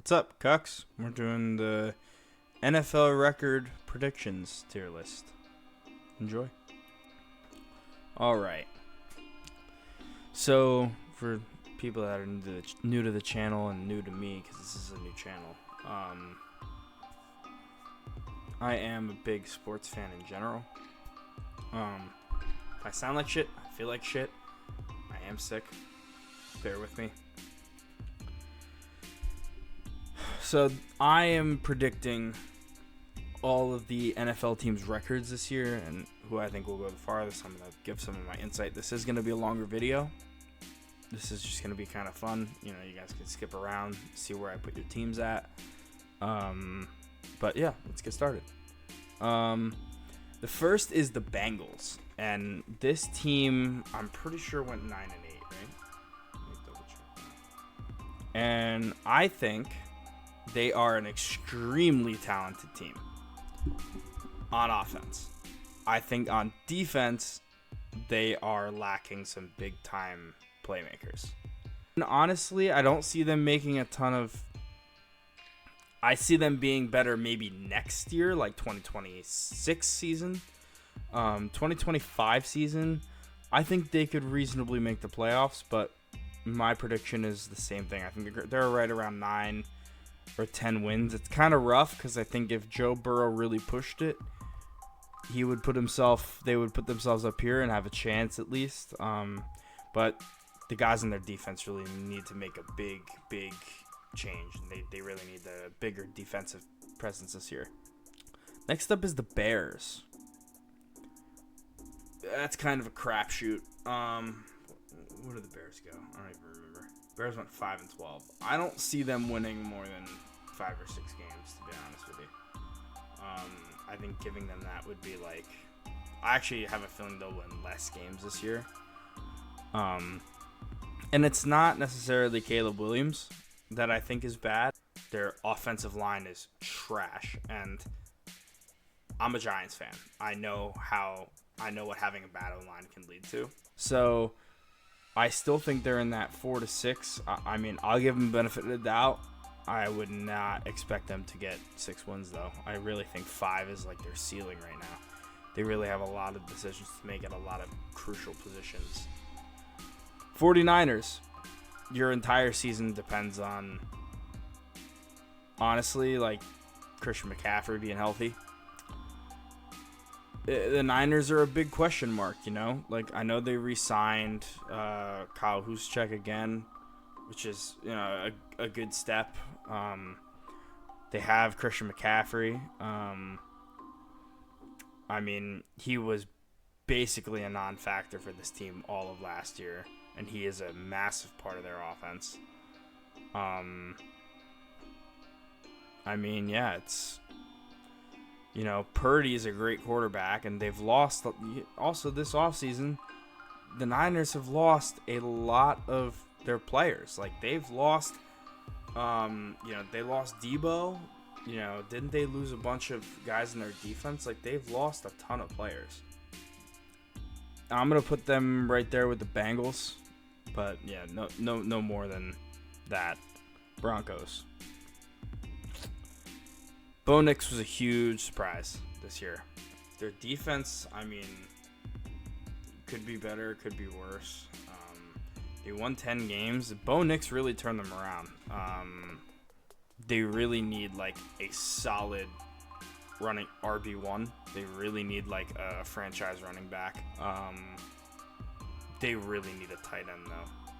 What's up, Cucks? We're doing the NFL record predictions tier list. Enjoy. Alright. So, for people that are new to the channel and new to me, because this is a new channel, I am a big sports fan in general. If I sound like shit, I feel like shit, I am sick. Bear with me. So I am predicting all of the NFL teams' records this year and who I think will go the farthest. I'm going to give some of my insight. This is going to be a longer video. This is just going to be kind of fun. You know, you guys can skip around, see where I put your teams at. But yeah, let's get started. The first is the Bengals. And this team, I'm pretty sure went 9-8, right? Let me double check that. And I think they are an extremely talented team on offense. I think on defense, they are lacking some big-time playmakers. And honestly, I don't see them making a ton of... I see them being better maybe next year, like 2026 season. 2025 season, I think they could reasonably make the playoffs, but my prediction is the same thing. I think they're right around 9 or 10 wins. It's kind of rough because I think if Joe Burrow really pushed it, they would put themselves up here and have a chance at least. But the guys in their defense really need to make a big change. They really need a bigger defensive presence this year. Next up is the Bears. That's kind of a crapshoot. Where did the Bears go? I don't even remember. Bears went 5-12. I don't see them winning more than 5 or 6 games, to be honest with you. I think giving them that would be like... I actually have a feeling they'll win less games this year. And it's not necessarily Caleb Williams that I think is bad. Their offensive line is trash, and I'm a Giants fan. I know what having a bad O-line can lead to. So I still think they're in that 4-6. I mean, I'll give them the benefit of the doubt. I would not expect them to get 6 wins, though. I really think 5 is like their ceiling right now. They really have a lot of decisions to make at a lot of crucial positions. 49ers. Your entire season depends on, honestly, like Christian McCaffrey being healthy. The Niners are a big question mark, you know? Like, I know they re-signed Kyle Juszczyk again, which is, you know, a good step. They have Christian McCaffrey. I mean, he was basically a non-factor for this team all of last year, and he is a massive part of their offense. I mean, yeah, it's... You know, Purdy is a great quarterback, and they've lost... Also, this offseason, the Niners have lost a lot of their players. Like, they've lost... they lost Debo. You know, didn't they lose a bunch of guys in their defense? Like, they've lost a ton of players. I'm going to put them right there with the Bengals. But, yeah, no more than that. Broncos. Bo Nix was a huge surprise this year. Their defense, I mean, could be better, could be worse. They won 10 games. Bo Nix really turned them around. They really need, like, a solid running RB1. They really need, like, a franchise running back. They really need a tight end,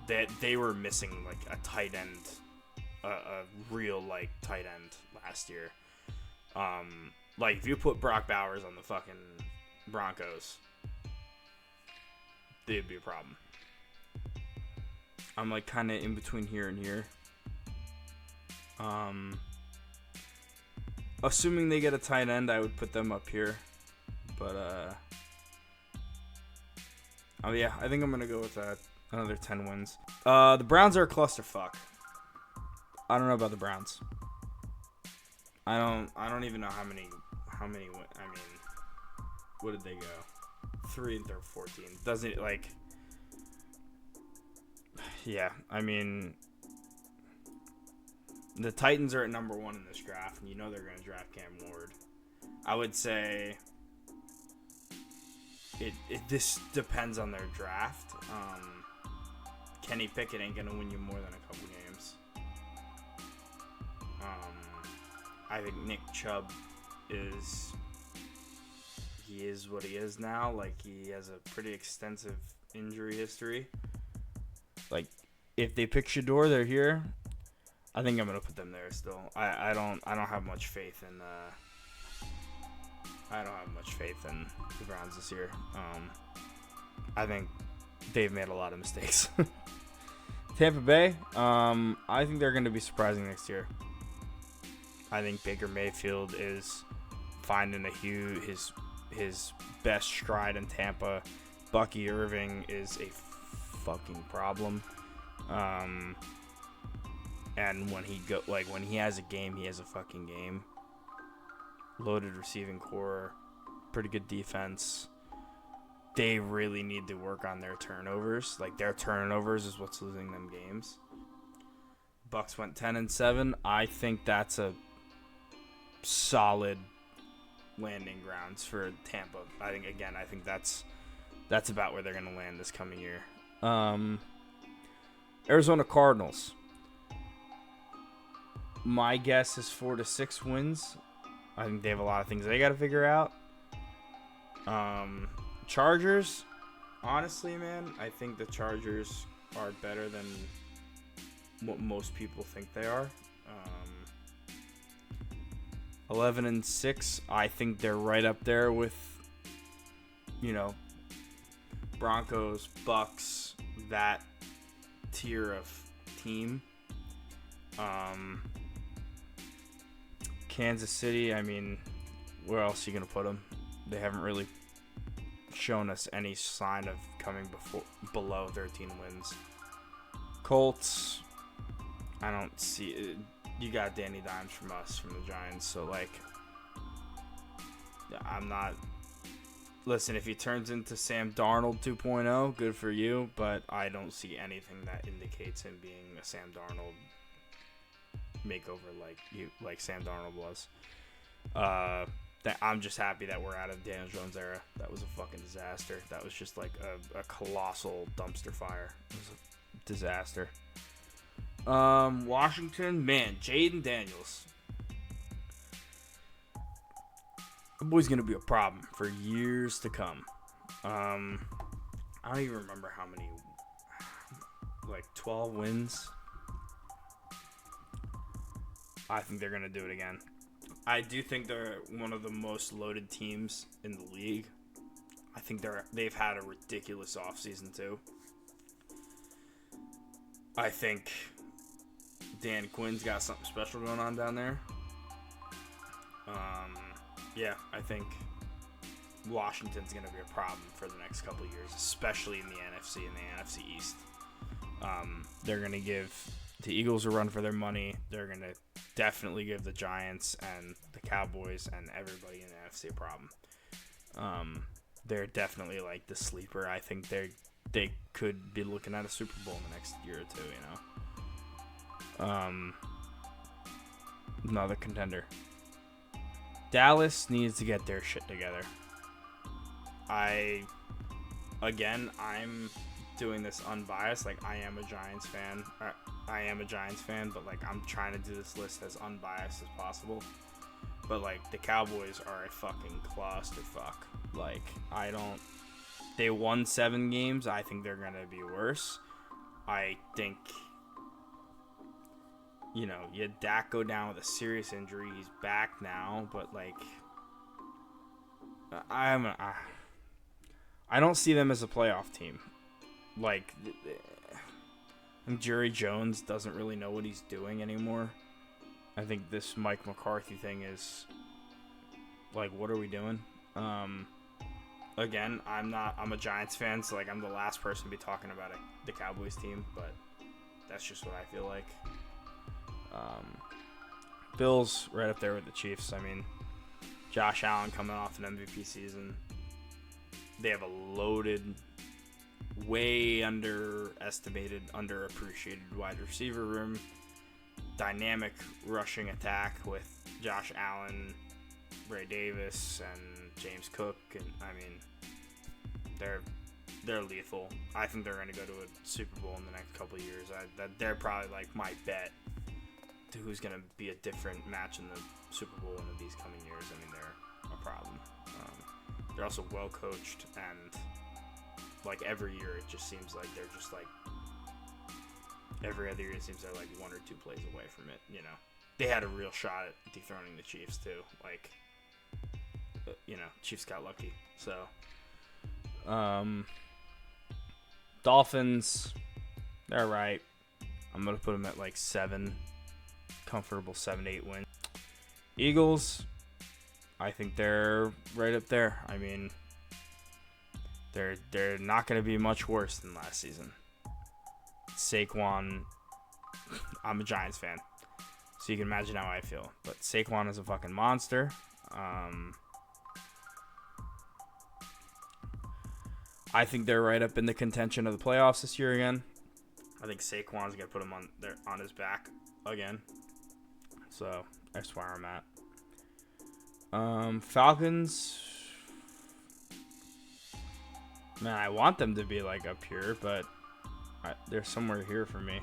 though. They were missing, like, a tight end, a real, like, tight end last year. Like, if you put Brock Bowers on the fucking Broncos, it'd be a problem. I'm, like, kind of in between here and here. Assuming they get a tight end, I would put them up here. But, oh, yeah, I think I'm going to go with that. Another 10 wins. The Browns are a clusterfuck. I don't know about the Browns. I don't even know how many. I mean, what did they go? 3-14. Doesn't it, like? Yeah, I mean, The Titans are at number 1 in this draft, and you know they're going to draft Cam Ward. I would say this depends on their draft. Kenny Pickett ain't going to win you more than a couple games. I think Nick Chubb is what he is now. Like, he has a pretty extensive injury history. Like, if they pick Shador, they're here. I think I'm gonna put them there still. I don't have much faith in the Browns this year. I think they've made a lot of mistakes. Tampa Bay, I think they're gonna be surprising next year. I think Baker Mayfield is finding his best stride in Tampa. Bucky Irving is a fucking problem. And when he has a game, he has a fucking game. Loaded receiving core, pretty good defense. They really need to work on their turnovers. Like, their turnovers is what's losing them games. Bucks went 10-7. I think that's a solid landing grounds for Tampa. I think that's about where they're going to land this coming year. Arizona Cardinals. My guess is 4 to 6 wins. I think they have a lot of things they got to figure out. Chargers, honestly, man, I think the Chargers are better than what most people think they are. 11-6, I think they're right up there with, Broncos, Bucks, that tier of team. Kansas City, I mean, where else are you going to put them? They haven't really shown us any sign of coming below 13 wins. Colts, I don't see it. You got Danny Dimes from us, from the Giants, so, like, I'm not... Listen, if he turns into Sam Darnold 2.0, good for you, but I don't see anything that indicates him being a Sam Darnold makeover like Sam Darnold was. I'm just happy that we're out of Daniel Jones era. That was a fucking disaster. That was just like a colossal dumpster fire. It was a disaster. Washington, man, Jaden Daniels. The boy's gonna be a problem for years to come. I don't even remember how many, like 12 wins. I think they're going to do it again. I do think they're one of the most loaded teams in the league. I think they've had a ridiculous offseason too. I think Dan Quinn's got something special going on down there. Yeah, I think Washington's going to be a problem for the next couple of years, especially in the NFC and the NFC East. They're going to give the Eagles a run for their money. They're going to definitely give the Giants and the Cowboys and everybody in the NFC a problem. They're definitely like the sleeper. I think they could be looking at a Super Bowl in the next year or two, Another contender. Dallas needs to get their shit together. I'm doing this unbiased. Like, I am a Giants fan, but like, I'm trying to do this list as unbiased as possible. But like, the Cowboys are a fucking clusterfuck. Like, they won 7 games. I think they're gonna be worse. I think, you had Dak go down with a serious injury. He's back now, but like, I don't see them as a playoff team. Like, I think Jerry Jones doesn't really know what he's doing anymore. I think this Mike McCarthy thing is like, what are we doing? Again, I'm a Giants fan, so like, I'm the last person to be talking about the Cowboys team, but that's just what I feel like. Bills right up there with the Chiefs. I mean, Josh Allen coming off an MVP season. They have a loaded, way underappreciated wide receiver room. dynamic rushing attack with Josh Allen, Ray Davis, and James Cook, and I mean, they're lethal. I think they're going to go to a Super Bowl in the next couple of years. They're probably like my bet to who's going to be a different match in the Super Bowl in these coming years. I mean, they're a problem. They're also well coached, and like every year, it just seems like they're just like every other year. It seems they're like 1 or 2 plays away from it. You know, they had a real shot at dethroning the Chiefs too. Like, you know, Chiefs got lucky. So, Dolphins, they're right. I'm gonna put them at like 7, comfortable 7-8 wins. Eagles, I think they're right up there. I mean, they're not going to be much worse than last season. Saquon, I'm a Giants fan, so you can imagine how I feel. But Saquon is a fucking monster. I think they're right up in the contention of the playoffs this year again. I think Saquon's going to put him on his back again. So that's where I'm at. Falcons, man, I want them to be like up here, but they're somewhere here for me.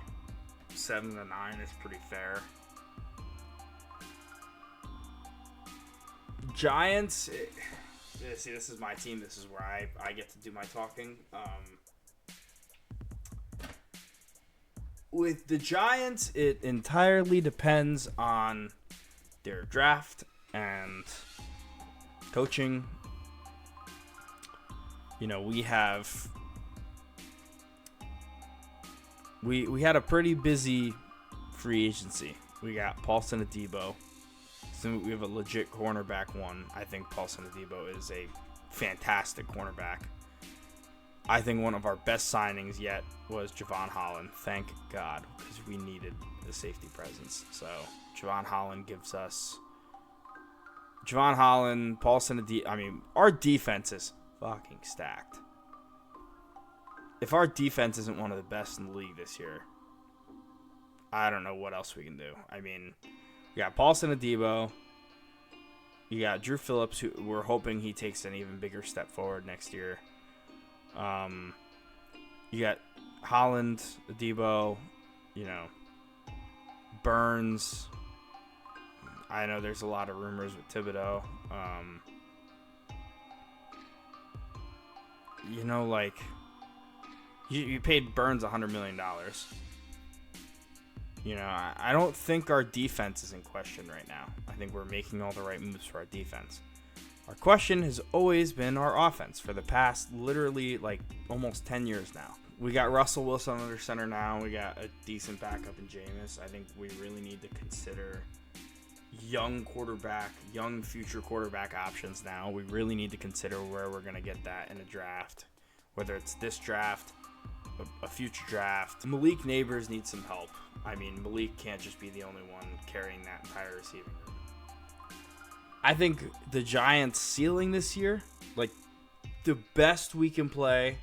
7-9 is pretty fair. Giants, see, this is my team. This is where I get to do my talking. With the Giants, it entirely depends on their draft and coaching. You know, we had a pretty busy free agency. We got Paulson Adebo. So we have a legit cornerback one. I think Paulson Adebo is a fantastic cornerback. I think one of our best signings yet was Javon Holland. Thank God, because we needed the safety presence. So Javon Holland gives us Paulson Adebo. I mean, our defense is fucking stacked. If our defense isn't one of the best in the league this year, I don't know what else we can do. I mean, we got Paulson Adebo. You got Drew Phillips, who we're hoping he takes an even bigger step forward next year. You got Holland, Adebo, you know, Burns. I know there's a lot of rumors with Thibodeau. You know, like, you paid Burns $100 million. You know, I don't think our defense is in question right now. I think we're making all the right moves for our defense. Our question has always been our offense for the past literally like almost 10 years now. We got Russell Wilson under center now. We got a decent backup in Jameis. I think we really need to consider young future quarterback options now. We really need to consider where we're going to get that in a draft, whether it's this draft, a future draft. Malik Neighbors needs some help. I mean, Malik can't just be the only one carrying that entire receiving room. I think the Giants' ceiling this year, like the best we can play,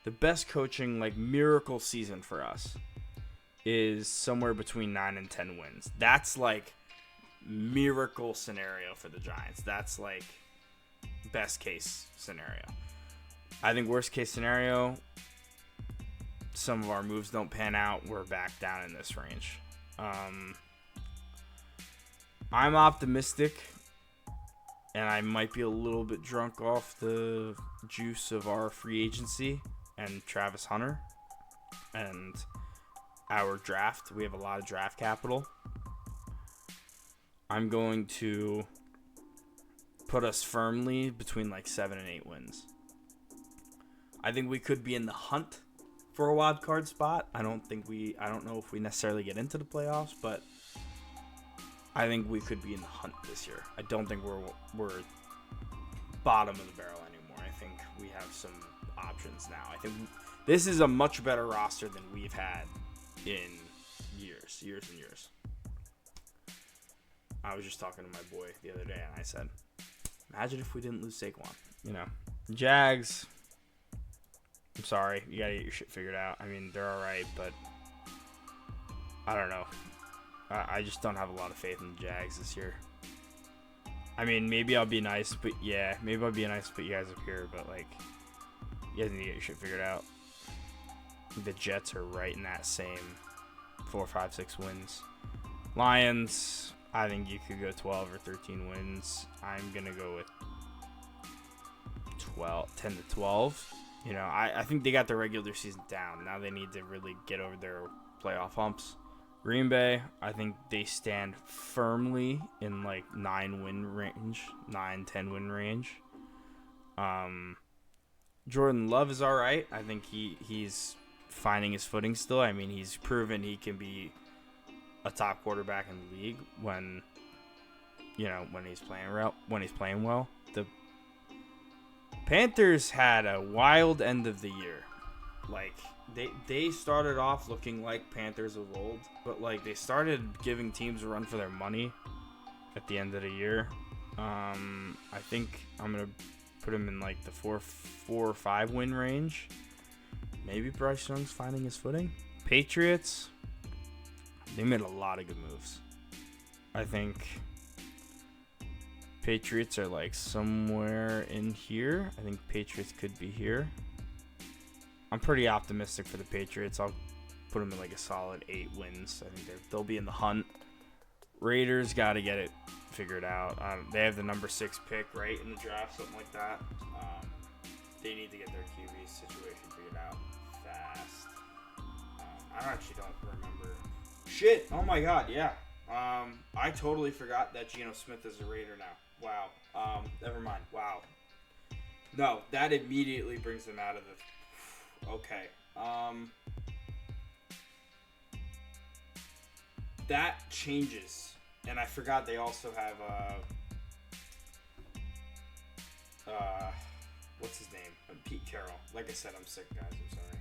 the best coaching, like miracle season for us, is somewhere between 9 and 10 wins. That's like miracle scenario for the Giants. That's like best case scenario. I think worst case scenario, some of our moves don't pan out. We're back down in this range. I'm optimistic, and I might be a little bit drunk off the juice of our free agency and Travis Hunter and our draft. We have a lot of draft capital. I'm going to put us firmly between like 7 and 8 wins. I think we could be in the hunt for a wild card spot. I don't know if we necessarily get into the playoffs, but I think we could be in the hunt this year. I don't think we're bottom of the barrel anymore. I think we have some options now. I think this is a much better roster than we've had in years and years. I was just talking to my boy the other day, and I said, imagine if we didn't lose Saquon. You know, Jags, I'm sorry. You got to get your shit figured out. I mean, they're all right, but I don't know. I just don't have a lot of faith in the Jags this year. I mean, maybe I'll be nice, but yeah, maybe I'll be nice to put you guys up here, but like, you guys need to get your shit figured out. The Jets are right in that same 4, 5, 6 wins. Lions, I think you could go 12 or 13 wins. I'm gonna go with 10 to 12. You know, I think they got the regular season down. Now they need to really get over their playoff humps. Green Bay, I think they stand firmly in like 9, 10 win range. Jordan Love is all right. I think he's finding his footing still. I mean, he's proven he can be a top quarterback in the league when he's playing well. The Panthers had a wild end of the year. Like, they started off looking like Panthers of old, but like they started giving teams a run for their money at the end of the year. I think I'm gonna put him in like the 4 or 5 win range. Maybe Bryce Young's finding his footing. Patriots, they made a lot of good moves. I think Patriots are like somewhere in here. I think Patriots could be here. I'm pretty optimistic for the Patriots. I'll put them in like a solid 8 wins. I think they'll be in the hunt. Raiders got to get it figured out. They have the number 6 pick, right, in the draft, something like that. They need to get their QB situation figured out fast. I actually don't remember. Shit! Oh my god, yeah. I totally forgot that Geno Smith is a Raider now. Wow. Never mind. Wow. No, that immediately brings them out of the... Okay. That changes. And I forgot they also have what's his name? Pete Carroll. Like I said, I'm sick, guys. I'm sorry.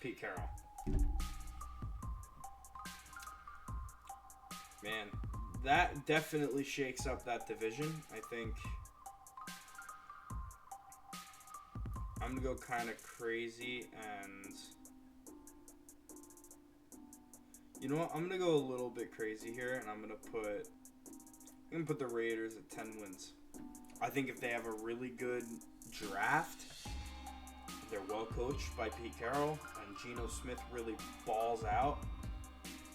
Pete Carroll. Man, that definitely shakes up that division. I think I'm gonna go kind of crazy, and you know what? I'm gonna go a little bit crazy here, and I'm gonna put the Raiders at 10 wins. I think if they have a really good draft, they're well coached by Pete Carroll, and Geno Smith really balls out,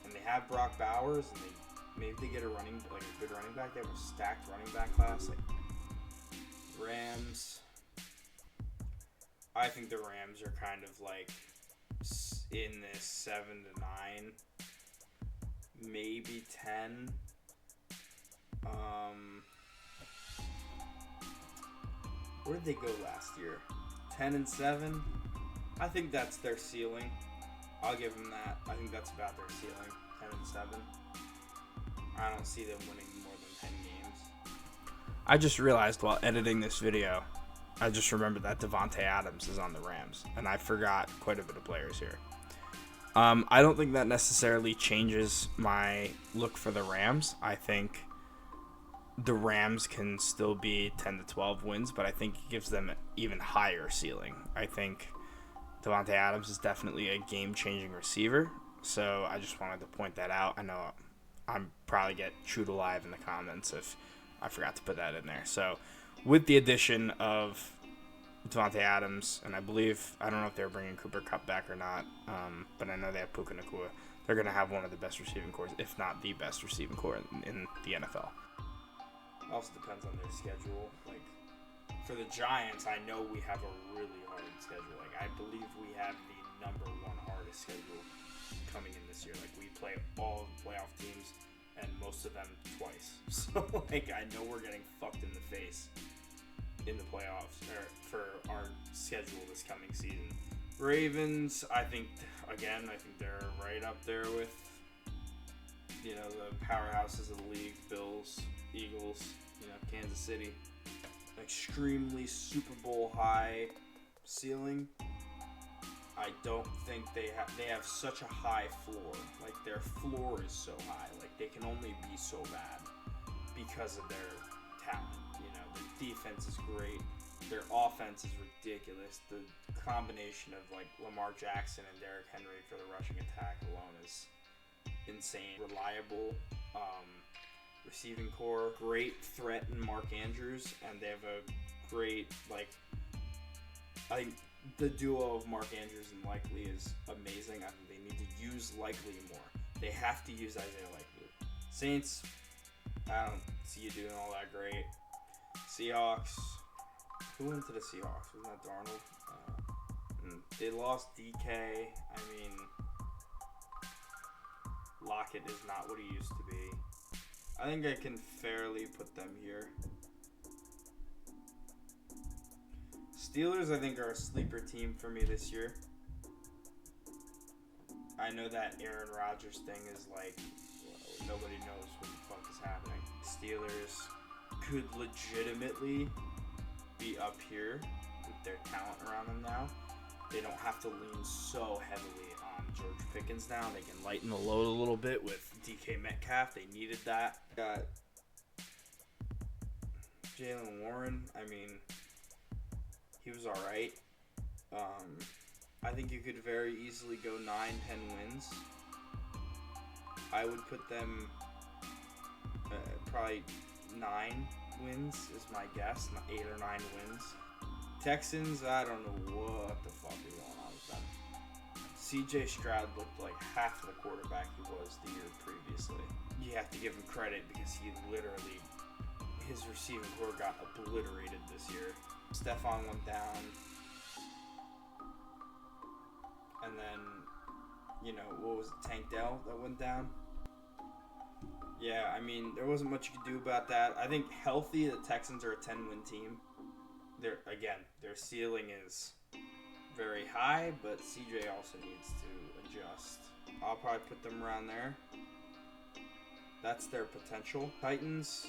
and they have Brock Bowers, and maybe they get a good running back. They have a stacked running back class. Like Rams. I think the Rams are kind of like in this 7 to 9, maybe 10. Where did they go last year? 10 and 7. I think that's their ceiling. I'll give them that. I think that's about their ceiling. 10 and 7. I don't see them winning more than 10 games. I just realized while editing this video, I just remembered that Devontae Adams is on the Rams, and I forgot quite a bit of players here. I don't think that necessarily changes my look for the Rams. I think the Rams can still be 10 to 12 wins, but I think it gives them an even higher ceiling. I think Devontae Adams is definitely a game-changing receiver, so I just wanted to point that out. I know I'm probably get chewed alive in the comments if I forgot to put that in there. So with the addition of Devontae Adams, and I don't know if they're bringing Cooper Kupp back or not, but I know they have Puka Nacua. They're going to have one of the best receiving cores, if not the best receiving core in the NFL. It also depends on their schedule. Like, for the Giants, I know we have a really hard schedule. Like, I believe we have the number 1 hardest schedule coming in this year. Like, we play all of the playoff teams, and most of them twice. So, like, I know we're getting fucked in the face in the playoffs for our schedule this coming season. Ravens, I think they're right up there with, the powerhouses of the league. Bills, Eagles, Kansas City. Extremely Super Bowl high ceiling. I don't think they have such a high floor. Like, their floor is so high. Like, they can only be so bad because of their talent. Their defense is great. Their offense is ridiculous. The combination of like Lamar Jackson and Derrick Henry for the rushing attack alone is insane, reliable receiving core, great threat in Mark Andrews, and they have a great, like, I think the duo of Mark Andrews and Likely is amazing. I think they need to use Likely more. They have to use Isaiah Likely. Saints, I don't see you doing all that great. Seahawks, who went to the Seahawks? Wasn't that Darnold? They lost DK. I mean, Lockett is not what he used to be. I think I can fairly put them here. Steelers, I think, are a sleeper team for me this year. I know that Aaron Rodgers thing is like, nobody knows what the fuck is happening. Steelers could legitimately be up here with their talent around them now. They don't have to lean so heavily on George Pickens now. They can lighten the load a little bit with DK Metcalf. They needed that. Got Jalen Warren. I mean, he was all right. I think you could very easily go 9-10 wins. I would put them probably 9 wins is my guess. 8 or 9 wins. Texans, I don't know what the fuck is going on with them. CJ Stroud looked like half the quarterback he was the year previously. You have to give him credit because he literally, his receiving core got obliterated this year. Stephon went down. And then, what was it, Tank Dell that went down? Yeah, I mean, there wasn't much you could do about that. I think healthy, the Texans are a 10-win team. Their ceiling is very high, but CJ also needs to adjust. I'll probably put them around there. That's their potential. Titans,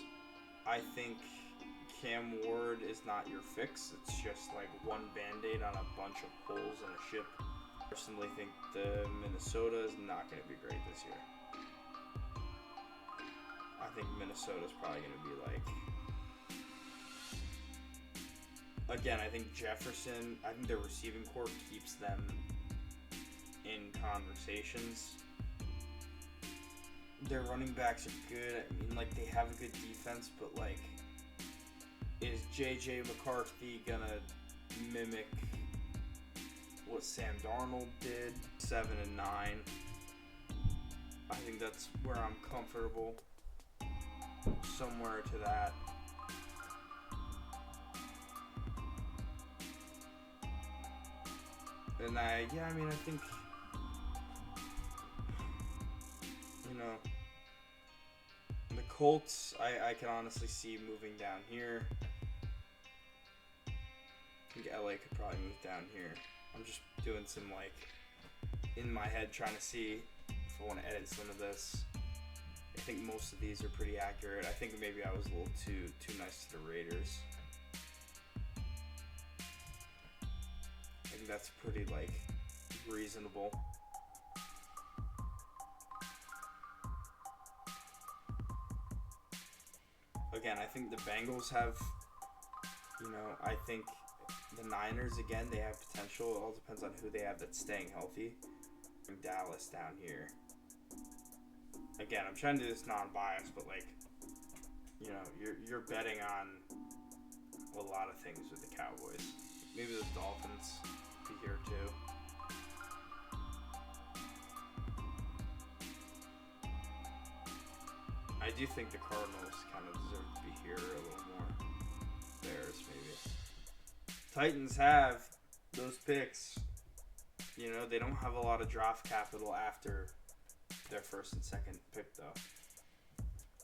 I think Cam Ward is not your fix. It's just like one Band-Aid on a bunch of holes in a ship. I personally think the Minnesota is not going to be great this year. I think Minnesota's probably going to be like... Again, I think Jefferson, I think their receiving core keeps them in conversations. Their running backs are good. I mean, like, they have a good defense, but, like, is J.J. McCarthy going to mimic what Sam Darnold did? 7-9. I think that's where I'm comfortable. Somewhere to that. And I think, the Colts, I can honestly see moving down here. I think LA could probably move down here. I'm just doing some, like, in my head trying to see if I want to edit some of this. I think most of these are pretty accurate. I think maybe I was a little too nice to the Raiders. I think that's pretty, like, reasonable. Again, I think the Bengals have, I think the Niners, again, they have potential. It all depends on who they have that's staying healthy. And Dallas down here. Again, I'm trying to do this non-biased, but, like, you're betting on a lot of things with the Cowboys. Maybe the Dolphins be here too. I do think the Cardinals kind of deserve to be here a little more. Bears, maybe. Titans have those picks. They don't have a lot of draft capital after their first and second pick, though.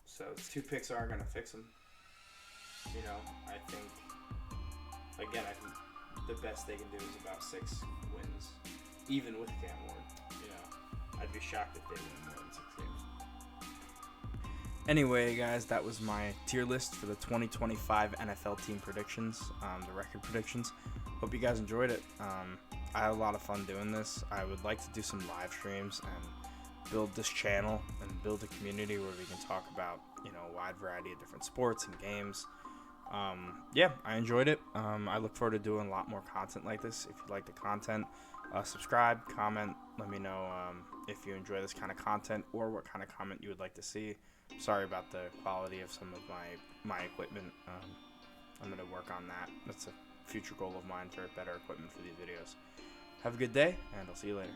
So 2 picks aren't going to fix them. I think, again, the best they can do is about 6 wins, even with Cam Ward. I'd be shocked if they win more than 6 games. Anyway, guys, that was my tier list for the 2025 NFL team predictions, the record predictions. Hope you guys enjoyed it. I had a lot of fun doing this. I would like to do some live streams and build this channel and build a community where we can talk about, a wide variety of different sports and games. I enjoyed it. I look forward to doing a lot more content like this. If you like the content, Subscribe, comment, let me know if you enjoy this kind of content or what kind of comment you would like to see. Sorry about the quality of some of my equipment. I'm going to work on that. That's a future goal of mine, for better equipment for these videos. Have a good day, and I'll see you later.